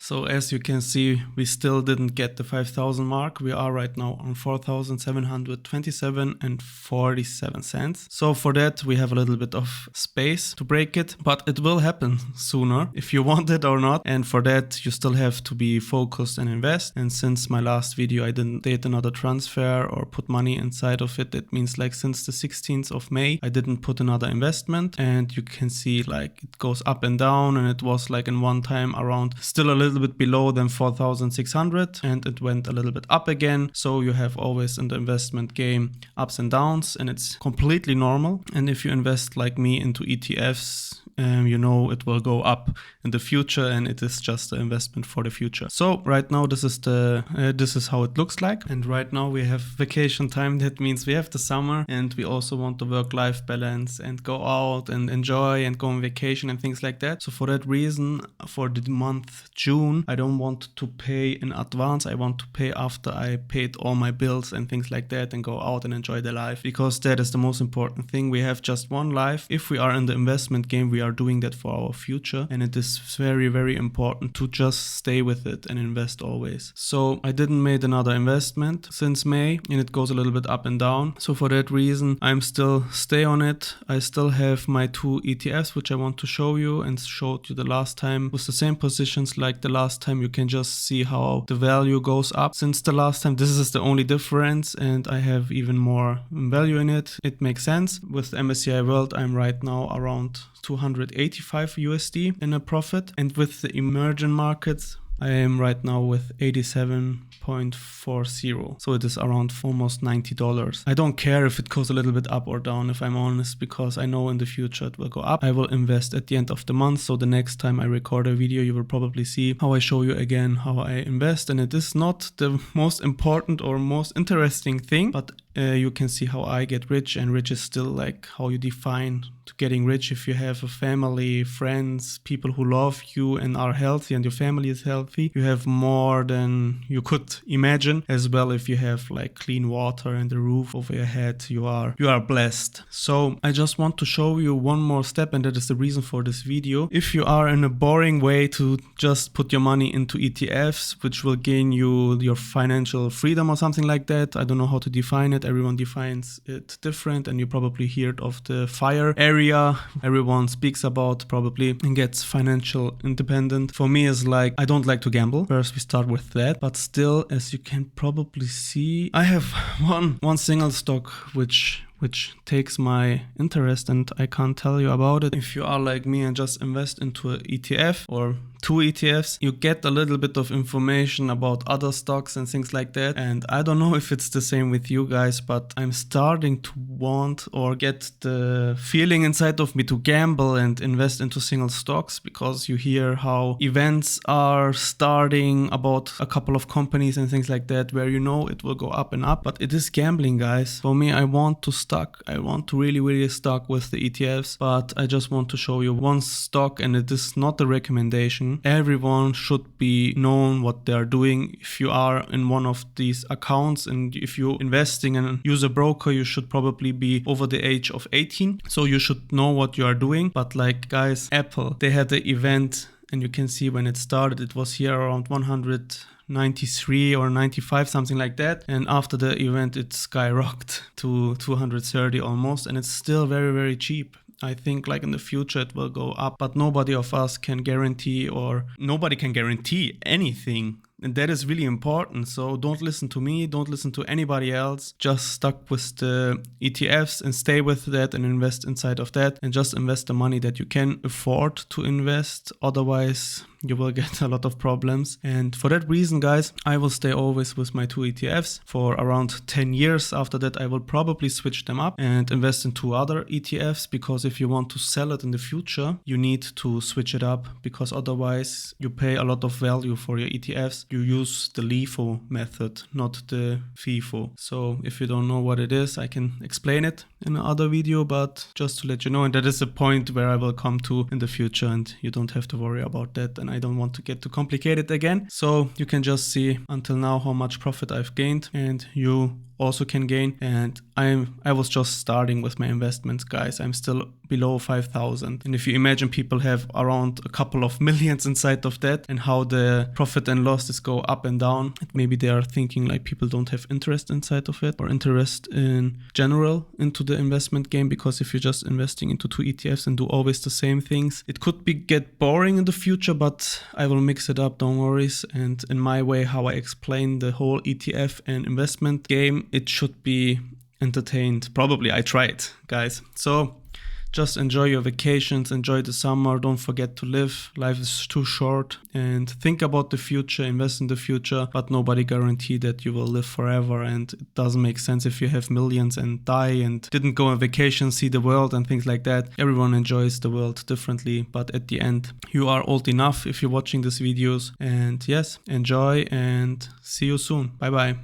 So as you can see, we still didn't get the 5,000 mark. We are right now on 4,727 and 47 cents. So for that, we have a little bit of space to break it, but it will happen sooner if you want it or not. And for that, you still have to be focused and invest. And since my last video, I didn't date another transfer or put money inside of it. That means like since the 16th of May, I didn't put another investment. And you can see like it goes up and down, and it was like in one time around still a little bit below than 4,600, and it went a little bit up again. So you have always in the investment game ups and downs, and it's completely normal. And if you invest like me into ETFs, you know it will go up in the future, and it is just an investment for the future. So right now this is how it looks like, and right now we have vacation time. That means we have the summer, and we also want the work-life balance and go out and enjoy and go on vacation and things like that. So for that reason, for the month June, I don't want to pay in advance. I want to pay after I paid all my bills and things like that, and go out and enjoy the life, because that is the most important thing. We have just one life. If we are in the investment game, we are doing that for our future, and it is very, very important to just stay with it and invest always. So I didn't make another investment since May, and it goes a little bit up and down. So for that reason, I'm still stay on it. I still have my 2 ETFs, which I want to show you and showed you the last time with the same positions like the last time. You can just see how the value goes up since the last time. This is the only difference, and I have even more value in it. It makes sense. With MSCI World, I'm right now around 285 USD in a profit, and with the emerging markets, I am right now with 87.40. So it is around almost $90. I don't care if it goes a little bit up or down, if I'm honest, because I know in the future it will go up. I will invest at the end of the month. So the next time I record a video, you will probably see how I show you again how I invest. And it is not the most important or most interesting thing, but you can see how I get rich, and rich is still like how you define to getting rich. If you have a family, friends, people who love you and are healthy, and your family is healthy, you have more than you could imagine. As well, if you have like clean water and a roof over your head, you are blessed. So I just want to show you one more step, and that is the reason for this video. If you are in a boring way to just put your money into ETFs, which will gain you your financial freedom or something like that, I don't know how to define it. Everyone defines it different, and you probably heard of the FIRE area everyone speaks about probably, and gets financial independent. For me, is like I don't like to gamble. First, we start with that, but still, as you can probably see, I have one single stock which takes my interest, and I can't tell you about it. If you are like me and just invest into an ETF or 2 ETFs, you get a little bit of information about other stocks and things like that. And I don't know if it's the same with you guys, but I'm starting to want or get the feeling inside of me to gamble and invest into single stocks, because you hear how events are starting about a couple of companies and things like that, where you know it will go up and up, but it is gambling, guys. For me, I want to really, really stuck with the ETFs, but I just want to show you one stock, and it is not a recommendation. Everyone should be known what they are doing. If you are in one of these accounts, and if you're investing and use a broker, you should probably be over the age of 18. So you should know what you are doing. But like, guys, Apple, they had the event, and you can see when it started, it was here around 193 or 95, something like that. And after the event, it skyrocketed to 230 almost, and it's still very, very cheap. I think like in the future it will go up, but nobody of us can guarantee, or nobody can guarantee anything. And that is really important. So don't listen to me, don't listen to anybody else. Just stuck with the ETFs and stay with that and invest inside of that, and just invest the money that you can afford to invest. Otherwise, you will get a lot of problems. And for that reason, guys, I will stay always with my 2 ETFs for around 10 years. After that, I will probably switch them up and invest in 2 other ETFs, because if you want to sell it in the future, you need to switch it up, because otherwise you pay a lot of value for your ETFs. You use the LIFO method, not the FIFO. So if you don't know what it is, I can explain it in another video, but just to let you know, and that is a point where I will come to in the future, and you don't have to worry about that. And I don't want to get too complicated again. So you can just see until now how much profit I've gained, and you also can gain. And I was just starting with my investments, guys. I'm still below 5,000. And if you imagine people have around a couple of millions inside of that, and how the profit and losses go up and down, maybe they are thinking like people don't have interest inside of it, or interest in general into the investment game, because if you're just investing into 2 ETFs and do always the same things, it could get boring in the future, but I will mix it up, don't worry. And in my way, how I explain the whole ETF and investment game, it should be entertained. Probably. I tried, guys. So just enjoy your vacations, enjoy the summer. Don't forget to live. Life is too short. And think about the future, invest in the future, but nobody guarantee that you will live forever. And it doesn't make sense if you have millions and die and didn't go on vacation, see the world and things like that. Everyone enjoys the world differently, but at the end, you are old enough if you're watching these videos. And yes, enjoy and see you soon. Bye bye.